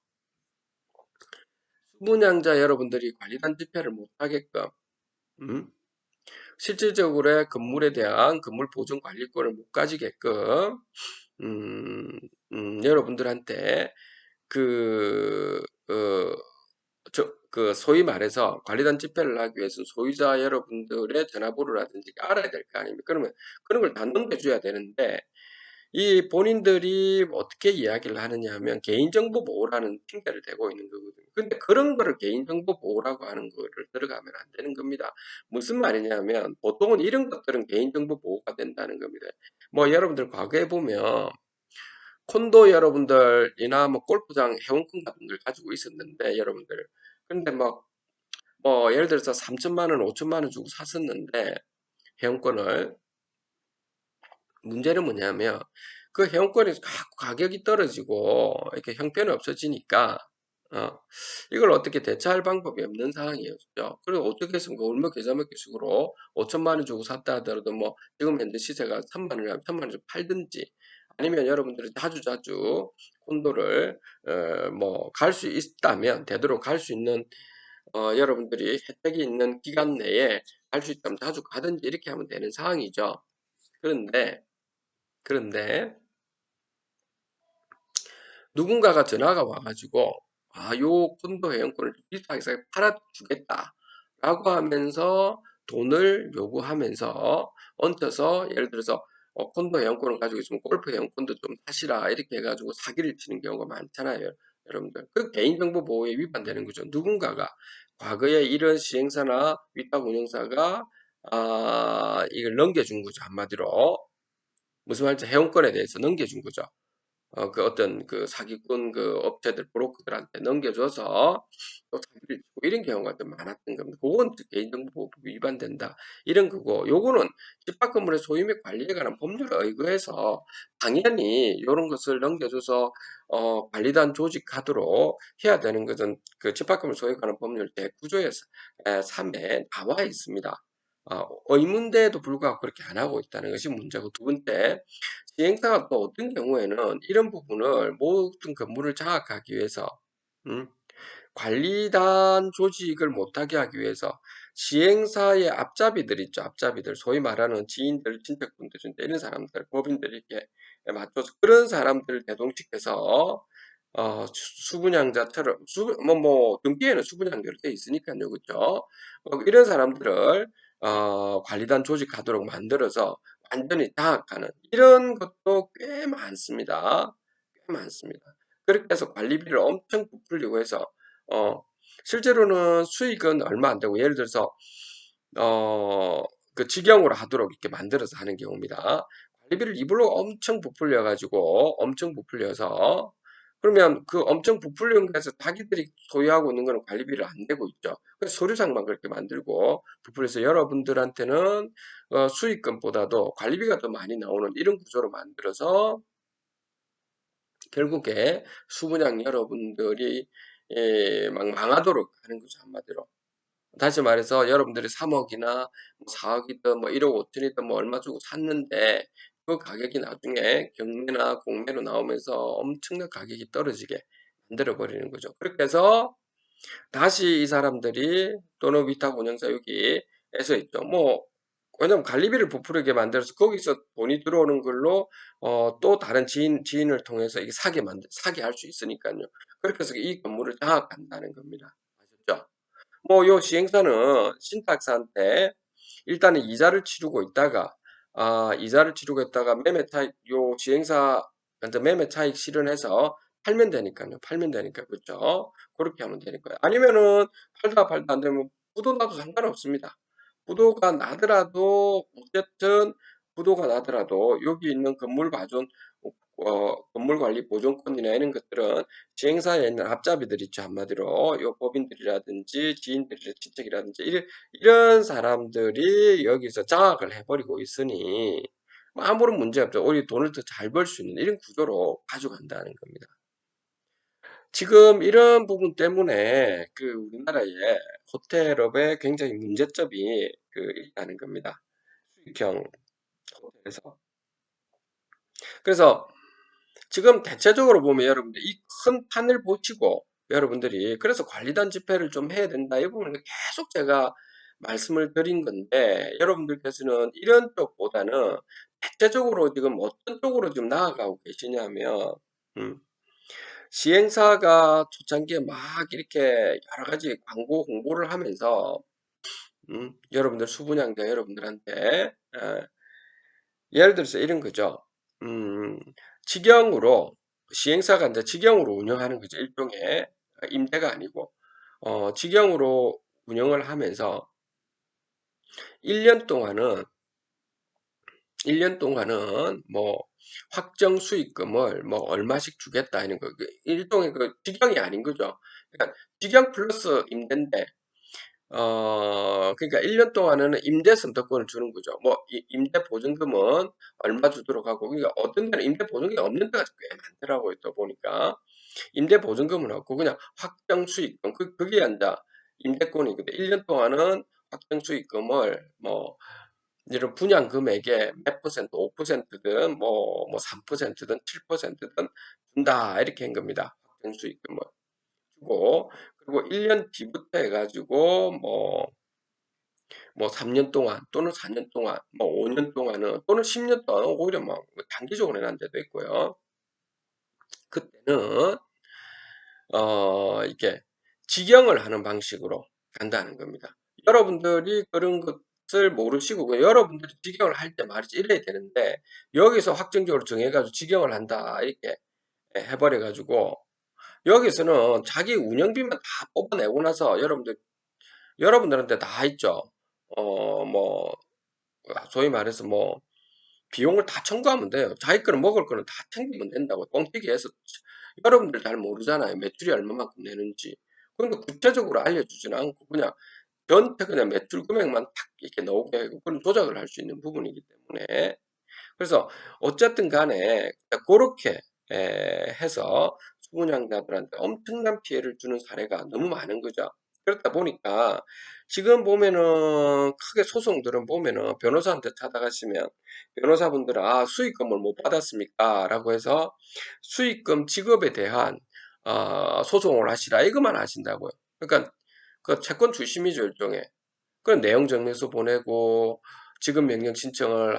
수분양자 여러분들이 관리단 집회를 못하게끔 음? 실질적으로 건물에 대한 건물 보존 관리권을 못 가지게끔 음, 여러분들한테 그, 어, 그 소위 말해서 관리단 집회를 하기 위해서 소유자 여러분들의 전화번호라든지 알아야 될 거 아닙니까? 그러면 그런 걸 다 넘겨줘야 되는데 이 본인들이 어떻게 이야기를 하느냐 하면 개인정보 보호라는 핑계를 대고 있는 거거든요. 근데 그런 거를 개인정보 보호라고 하는 거를 들어가면 안 되는 겁니다. 무슨 말이냐면 보통은 이런 것들은 개인정보 보호가 된다는 겁니다. 뭐 여러분들 과거에 보면 콘도 여러분들이나 뭐 골프장 회원권 같은 걸 가지고 있었는데 여러분들 근데 뭐 예를 들어서 3천만 원, 5천만 원 주고 샀었는데 회원권을 문제는 뭐냐면 그 회원권이 가격이 떨어지고 이렇게 형편이 없어지니까 어, 이걸 어떻게 대처할 방법이 없는 상황이었죠. 그리고 어떻게 했습니까? 얼마 계좌 먹기 식으로 5천만 원 주고 샀다 하더라도 뭐 지금 현재 시세가 3만 원이면 3만 원 주고 팔든지 아니면 여러분들이 자주 콘도를 뭐 갈 수 있다면 되도록 갈 수 있는 여러분들이 혜택이 있는 기간 내에 갈 수 있다면 자주 가든지 이렇게 하면 되는 상황이죠. 그런데 그런데 누군가가 전화가 와가지고 요 콘도 회원권을 비슷하게 팔아주겠다라고 하면서 돈을 요구하면서 얹혀서 예를 들어서 콘도 회원권을 가지고 있으면 골프 회원권도 좀 사시라 이렇게 해가지고 사기를 치는 경우가 많잖아요. 여러분들 그 개인정보 보호에 위반되는 거죠. 누군가가 과거에 이런 시행사나 위탁 운영사가 이걸 넘겨준 거죠. 한마디로 무슨 말인지 회원권에 대해서 넘겨준 거죠. 그 어떤 그 사기꾼 그 업체들 브로커들한테 넘겨줘서 또 사기를 치고 이런 경우가 좀 많았던 겁니다. 그건 개인정보보호법이 위반된다 이런 거고 요거는 집합 건물의 소유 및 관리에 관한 법률에 의거해서 당연히 이런 것을 넘겨줘서 관리단 조직하도록 해야 되는 것은 그 집합 건물 소유에 관한 법률 제9조에서 3에 나와 있습니다. 의문대에도 불구하고 그렇게 안 하고 있다는 것이 문제고, 두 번째, 시행사가 또 어떤 경우에는 이런 부분을 모든 건물을 장악하기 위해서 음, 관리단 조직을 못하게 하기 위해서 시행사의 앞잡이들 있죠. 앞잡이들. 소위 말하는 지인들, 친척분들, 이런 사람들, 법인들이 이렇게 맞춰서 그런 사람들을 대동시켜서 수분양자처럼 등기에는 수분양자로 돼 있으니까요. 그죠? 이런 사람들을 관리단 조직하도록 만들어서 완전히 장악하는 이런 것도 꽤 많습니다. 꽤 많습니다. 그렇게 해서 관리비를 엄청 부풀리고 해서 어, 실제로는 수익은 얼마 안 되고, 예를 들어서 어, 그 직영으로 하도록 이렇게 만들어서 하는 경우입니다. 관리비를 이불로 엄청 부풀려서 그러면 그 엄청 부풀린 거에서 자기들이 소유하고 있는 거는 관리비를 안 내고 있죠. 그래서 서류상만 그렇게 만들고 부풀려서 여러분들한테는 수익금보다도 관리비가 더 많이 나오는 이런 구조로 만들어서 결국에 수분양 여러분들이 막 망하도록 하는 거죠, 한마디로. 다시 말해서 여러분들이 3억이나 4억이든 뭐 1억 5천이든 뭐 얼마 주고 샀는데 그 가격이 나중에 경매나 공매로 나오면서 엄청난 가격이 떨어지게 만들어 버리는 거죠. 그렇게 해서 다시 이 사람들이 또는 위탁 운영사 여기에서 있죠. 왜냐면 관리비를 부풀리게 만들어서 거기서 돈이 들어오는 걸로 또 다른 지인을 통해서 이게 사게 할 수 있으니까요. 그렇게 해서 이 건물을 장악한다는 겁니다. 아셨죠? 요 시행사는 신탁사한테 일단은 이자를 치르고 있다가 매매 차익, 요 시행사, 먼저 매매 차익 실현해서 팔면 되니까요. 팔면 되니까, 그죠? 그렇게 하면 되니까요. 아니면은, 팔다 안 되면 부도 나도 상관없습니다. 부도가 나더라도, 어쨌든, 부도가 나더라도, 여기 있는 건물 봐준, 건물관리 보존권이나 이런 것들은 시행사에 있는 앞잡이들 있죠. 한마디로 요 법인들이라든지 지인들이 친척이라든지 이런 사람들이 여기서 장악을 해버리고 있으니 아무런 문제 없죠. 오히려 돈을 더 잘 벌 수 있는 이런 구조로 가져간다는 겁니다. 지금 이런 부분 때문에 그 우리나라의 호텔업에 굉장히 문제점이 있다는 겁니다. 수익형 호텔에서. 그래서 지금 대체적으로 보면 여러분들 이 큰 판을 보시고 여러분들이 그래서 관리단 집회를 좀 해야 된다. 이 부분을 계속 제가 말씀을 드린 건데 여러분들께서는 이런 쪽보다는 대체적으로 지금 어떤 쪽으로 좀 나아가고 계시냐면 음, 시행사가 초창기에 막 이렇게 여러 가지 광고 홍보를 하면서 여러분들 수분양자 여러분들한테 예를 들어서 이런 거죠. 음, 직영으로, 시행사가 이제 직영으로 운영하는 거죠. 일종의 임대가 아니고, 직영으로 운영을 하면서 1년 동안은, 1년 동안은 뭐, 확정 수익금을 뭐, 얼마씩 주겠다 하는 거. 일종의 직영이 아닌 거죠. 그러니까 직영 플러스 임대인데, 그러니까 1년 동안은 임대 선택권을 주는 거죠. 임대 보증금은 얼마 주도록 하고, 그러니까 어떤 데는 임대 보증금이 없는 데가 꽤 많더라고요. 또 보니까. 임대 보증금은 없고, 그냥 확정 수익금. 그게 이제 임대권이거든요. 1년 동안은 확정 수익금을 이런 분양 금액의 몇 퍼센트, 5%든 3%든 7%든 준다. 이렇게 한 겁니다. 확정 수익금을. 주고, 그리고 1년 뒤부터 해가지고, 3년 동안, 또는 4년 동안, 5년 동안은, 또는 10년 동안, 오히려 단기적으로 해난 데도 있고요. 그때는, 이렇게 직영을 하는 방식으로 간다는 겁니다. 여러분들이 그런 것을 모르시고, 여러분들이 직영을 할 때 말이지, 이래야 되는데, 여기서 확정적으로 정해가지고 직영을 한다, 이렇게 해버려가지고, 여기서는 자기 운영비만 다 뽑아내고 나서 여러분들한테 다 있죠. 뭐, 소위 말해서 비용을 다 청구하면 돼요. 자기 거는 먹을 거는 다 챙기면 된다고. 뻥튀기 해서. 여러분들 잘 모르잖아요. 매출이 얼마만큼 내는지. 그러니까 구체적으로 알려주지는 않고 그냥 전체 그냥 매출 금액만 탁 이렇게 나오게 하고 그런 조작을 할 수 있는 부분이기 때문에. 그래서 어쨌든 간에 그렇게 해서 수분양자들한테 엄청난 피해를 주는 사례가 너무 많은 거죠. 그렇다 보니까 지금 보면은 크게 소송들은 보면은 변호사한테 찾아가시면 변호사분들은 "아 수익금을 못 받았습니까?" 라고 해서 수익금 지급에 대한 소송을 하시라 이것만 하신다고요. 그러니까 그 채권 주심이죠 일종의. 그런 내용 정리서 보내고 지급 명령 신청을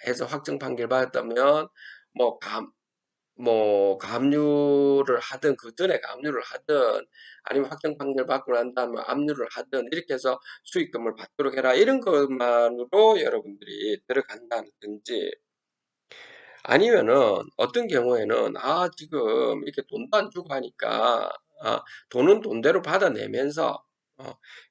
해서 확정 판결 받았다면 뭐 가압류를 하든 그전에 가압류를 하든 아니면 확정 판결 받고 난 다음에 압류를 하든 이렇게 해서 수익금을 받도록 해라 이런 것만으로 여러분들이 들어간다든지 아니면은 어떤 경우에는 지금 이렇게 돈도 안 주고 하니까 돈은 돈대로 받아내면서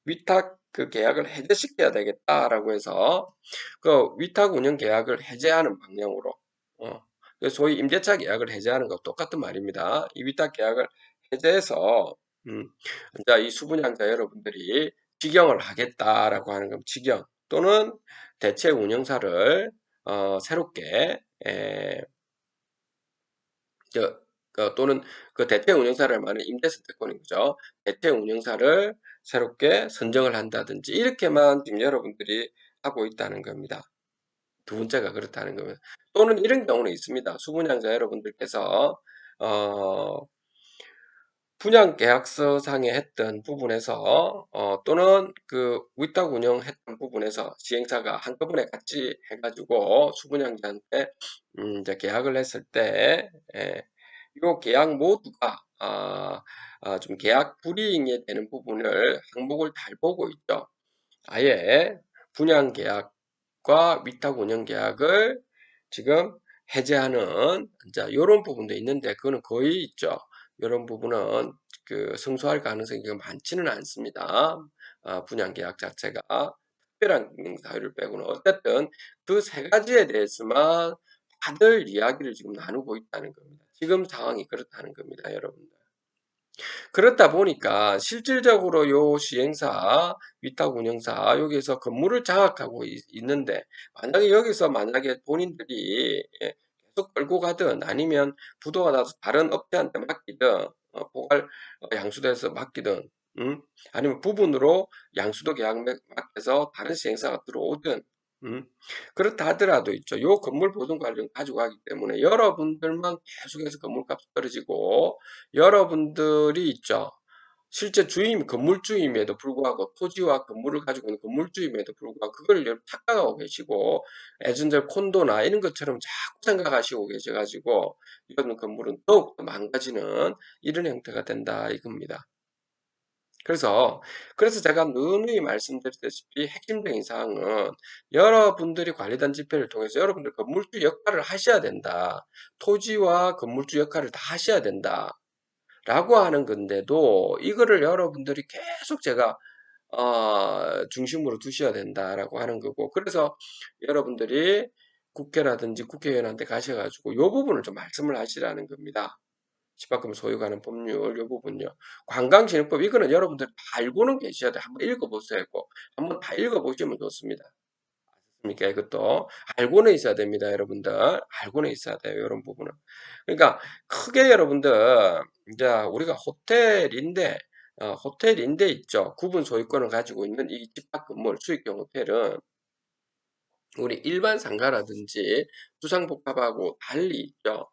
위탁 그 계약을 해제시켜야 되겠다라고 해서 그 위탁 운영 계약을 해제하는 방향으로 그 소위 임대차 계약을 해제하는 것 똑같은 말입니다. 이 위탁 계약을 해제해서 이제 이 수분양자 여러분들이 직영을 하겠다라고 하는 건 직영 또는 대체 운영사를 새롭게 또는 그 대체 운영사를 말하는 임대선택권인 거죠. 대체 운영사를 새롭게 선정을 한다든지 이렇게만 지금 여러분들이 하고 있다는 겁니다. 두 번째가 그렇다는 겁니다. 또는 이런 경우는 있습니다. 수분양자 여러분들께서 어 분양계약서 상에 했던 부분에서 또는 그 위탁 운영했던 부분에서 시행사가 한꺼번에 같이 해 가지고 수분양자한테 이제 계약을 했을 때 요 계약 모두가 좀 계약 불이행이 되는 부분을 항목을 잘 보고 있죠. 아예 분양계약과 위탁 운영계약을 지금 해제하는 이제 요런 부분도 있는데 그거는 거의 있죠. 요런 부분은 그 성수할 가능성이 많지는 않습니다. 분양계약 자체가 특별한 사유를 빼고는 어쨌든 그 세 가지에 대해서만 다들 이야기를 지금 나누고 있다는 겁니다. 지금 상황이 그렇다는 겁니다, 여러분들. 그렇다 보니까 실질적으로 요 시행사, 위탁 운영사 여기에서 건물을 장악하고 있는데 만약에 본인들이 계속 끌고 가든 아니면 부도가 나서 다른 업체한테 맡기든 포괄 양수대에서 맡기든 아니면 부분으로 양수도 계약 맡겨서 다른 시행사가 들어오든 그렇다 하더라도 있죠. 요 건물 보존 관리를 가지고 가기 때문에 여러분들만 계속해서 건물값이 떨어지고 여러분들이 있죠. 실제 건물주임에도 불구하고 토지와 건물을 가지고 있는 건물주임에도 불구하고 그걸 착각하고 계시고 예전에 콘도나 이런 것처럼 자꾸 생각하시고 계셔가지고 이런 건물은 더욱더 망가지는 이런 형태가 된다 이겁니다. 그래서 제가 누누이 말씀드렸다시피 핵심적인 사항은 여러분들이 관리단 집회를 통해서 여러분들 건물주 역할을 하셔야 된다. 토지와 건물주 역할을 다 하셔야 된다. 라고 하는 건데도 이거를 여러분들이 계속 제가 중심으로 두셔야 된다라고 하는 거고 그래서 여러분들이 국회라든지 국회의원한테 가셔가지고 이 부분을 좀 말씀을 하시라는 겁니다. 집합금 소유가는 법률 이 부분요. 관광진흥법 이거는 여러분들 다 알고는 계셔야 돼요. 한번 읽어보세요. 꼭. 한번 다 읽어보시면 좋습니다. 그러니까 이것도 알고는 있어야 됩니다, 여러분들. 알고는 있어야 돼요, 이런 부분은. 그러니까 크게 여러분들 이제 우리가 호텔인데 있죠. 구분 소유권을 가지고 있는 이 집합 건물 수익형 호텔은 우리 일반 상가라든지 주상복합하고 달리 있죠.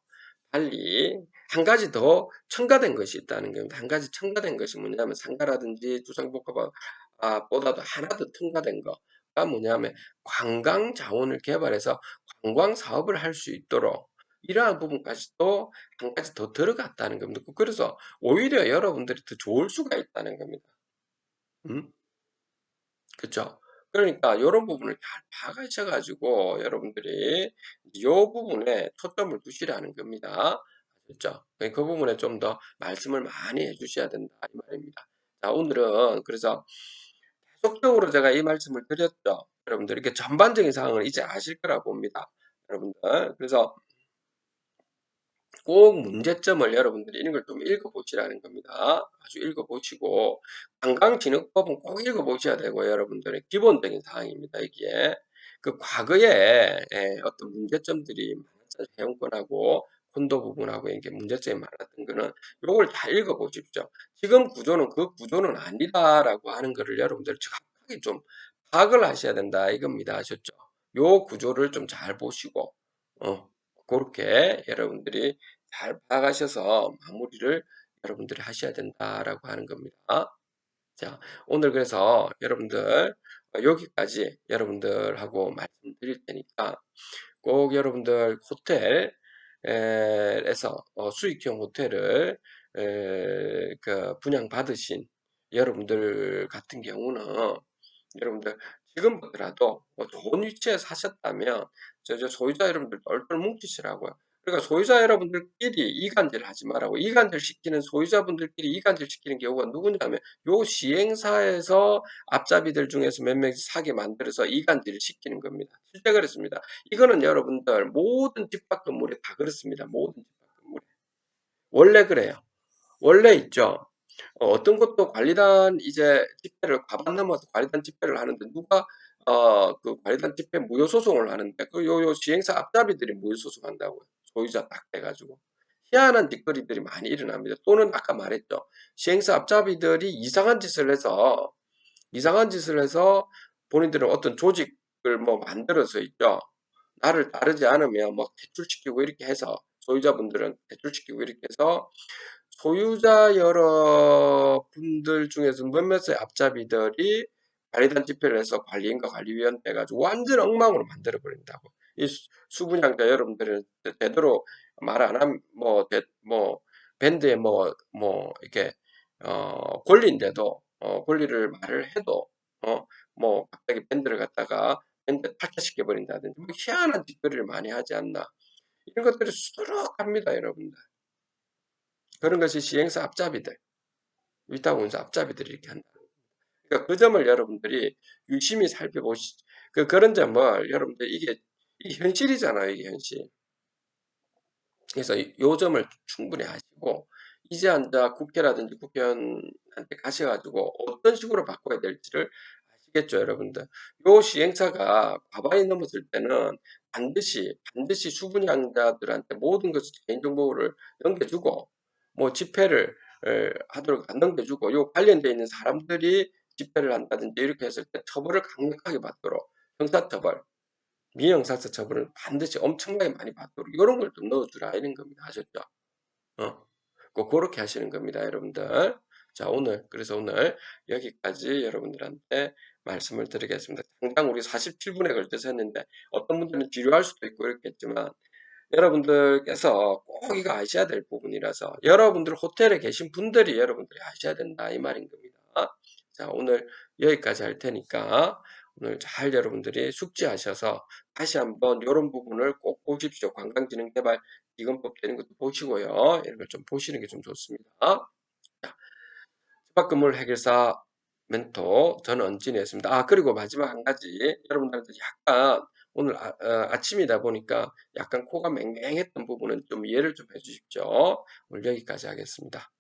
달리 한 가지 더 첨가된 것이 있다는 겁니다. 한 가지 첨가된 것이 뭐냐면 상가라든지 주상복합 보다도 하나 더 첨가된 거가 뭐냐면 관광 자원을 개발해서 관광 사업을 할 수 있도록 이러한 부분까지도 한 가지 더 들어갔다는 겁니다. 그래서 오히려 여러분들이 더 좋을 수가 있다는 겁니다. 그쵸? 그러니까 요런 부분을 잘 파악하셔 가지고 여러분들이 요 부분에 초점을 두시라는 겁니다. 아셨죠? 그 부분에 좀 더 말씀을 많이 해 주셔야 된다 이 말입니다. 자 오늘은 그래서 계속적으로 제가 이 말씀을 드렸죠. 여러분들 이렇게 전반적인 상황을 이제 아실 거라 봅니다. 여러분들. 그래서 꼭 문제점을 여러분들이 이런 걸 좀 읽어보시라는 겁니다. 아주 읽어보시고 관광진흥법은 꼭 읽어보셔야 되고 여러분들의 기본적인 사항입니다. 이게 그 과거에 어떤 문제점들이 많았잖아요. 해운권하고 콘도 부분하고 이게 문제점이 많았던 거는 요걸 다 읽어보십시오. 지금 구조는 그 구조는 아니다라고 하는 거를 여러분들 정확하게 좀 파악을 하셔야 된다 이겁니다. 아셨죠? 요 구조를 좀 잘 보시고 그렇게 여러분들이 잘 파악하셔서 마무리를 여러분들이 하셔야 된다라고 하는 겁니다. 자, 오늘 그래서 여러분들 여기까지 여러분들하고 말씀드릴 테니까 꼭 여러분들 호텔에서 수익형 호텔을 그 분양받으신 여러분들 같은 경우는 여러분들 지금부터라도 좋은 위치에 사셨다면 저 소유자 여러분들 똘똘 뭉치시라고요. 그러니까 소유자 여러분들끼리 이간질 하지 말라고. 이간질 시키는 소유자분들끼리 이간질 시키는 경우가 누구냐면 요 시행사에서 앞잡이들 중에서 몇 명이 사게 만들어서 이간질을 시키는 겁니다. 실제 그렇습니다. 이거는 여러분들 모든 집합 건물에 다 그렇습니다. 모든 집합 건물에. 원래 그래요. 원래 있죠. 어떤 것도 관리단 이제 집회를 과반 넘어서 관리단 집회를 하는데 누가 그 관리단 집회 무효 소송을 하는데 그 요 시행사 앞잡이들이 무효 소송한다고요. 소유자 딱 돼가지고 희한한 짓거리들이 많이 일어납니다. 또는 아까 말했죠. 시행사 앞잡이들이 이상한 짓을 해서 본인들은 어떤 조직을 뭐 만들어서 있죠. 나를 따르지 않으면 뭐 퇴출시키고 이렇게 해서 소유자분들은 퇴출시키고 이렇게 해서 소유자 여러분들 중에서 몇몇의 앞잡이들이 관리단 집회를 해서 관리인과 관리위원 돼가지고 완전 엉망으로 만들어 버린다고. 이 수분양자 여러분들은 제대로 말 안 하면 뭐 밴드에 이렇게 권리인데도 권리를 말을 해도 뭐 갑자기 밴드를 갖다가 밴드 탈퇴시켜 버린다든지 뭐 희한한 짓거리를 많이 하지 않나. 이런 것들이 수두룩합니다, 여러분들. 그런 것이 시행사 앞잡이들, 위탁 운수 앞잡이들이 이렇게 한다. 그러니까 그 점을 여러분들이 유심히 살펴보시, 그런 점을 여러분들 이게 현실이잖아요, 이게 현실. 그래서 요 점을 충분히 하시고, 이제 앉아 국회라든지 국회의원한테 가셔가지고 어떤 식으로 바꿔야 될지를 아시겠죠, 여러분들. 요 시행사가 과반이 넘었을 때는 반드시 수분양자들한테 모든 것을 개인정보를 넘겨주고, 뭐 집회를 하도록 안 넘겨주고, 요 관련되어 있는 사람들이 집회를 한다든지 이렇게 했을 때 처벌을 강력하게 받도록, 형사처벌, 민형사상 처벌을 반드시 엄청나게 많이 받도록 이런 걸 좀 넣어주라 이런 겁니다. 아셨죠? 꼭 그렇게 하시는 겁니다, 여러분들. 자, 그래서 오늘 여기까지 여러분들한테 말씀을 드리겠습니다. 당장 우리 47분에 걸쳐서 했는데 어떤 분들은 지루할 수도 있고 그렇겠지만 여러분들께서 꼭 이거 아셔야 될 부분이라서 여러분들 호텔에 계신 분들이 여러분들이 아셔야 된다 이 말인 겁니다. 자, 오늘 여기까지 할 테니까 오늘 잘 여러분들이 숙지하셔서 다시 한번 이런 부분을 꼭 보십시오. 관광진흥개발 기금법 되는 것도 보시고요. 이런 걸 좀 보시는 게 좀 좋습니다. 자, 집합건물 해결사 멘토 저는 언진이었습니다. 그리고 마지막 한 가지 여러분들한테 약간 오늘 아침이다 보니까 약간 코가 맹맹했던 부분은 좀 이해를 좀 해주십시오. 오늘 여기까지 하겠습니다.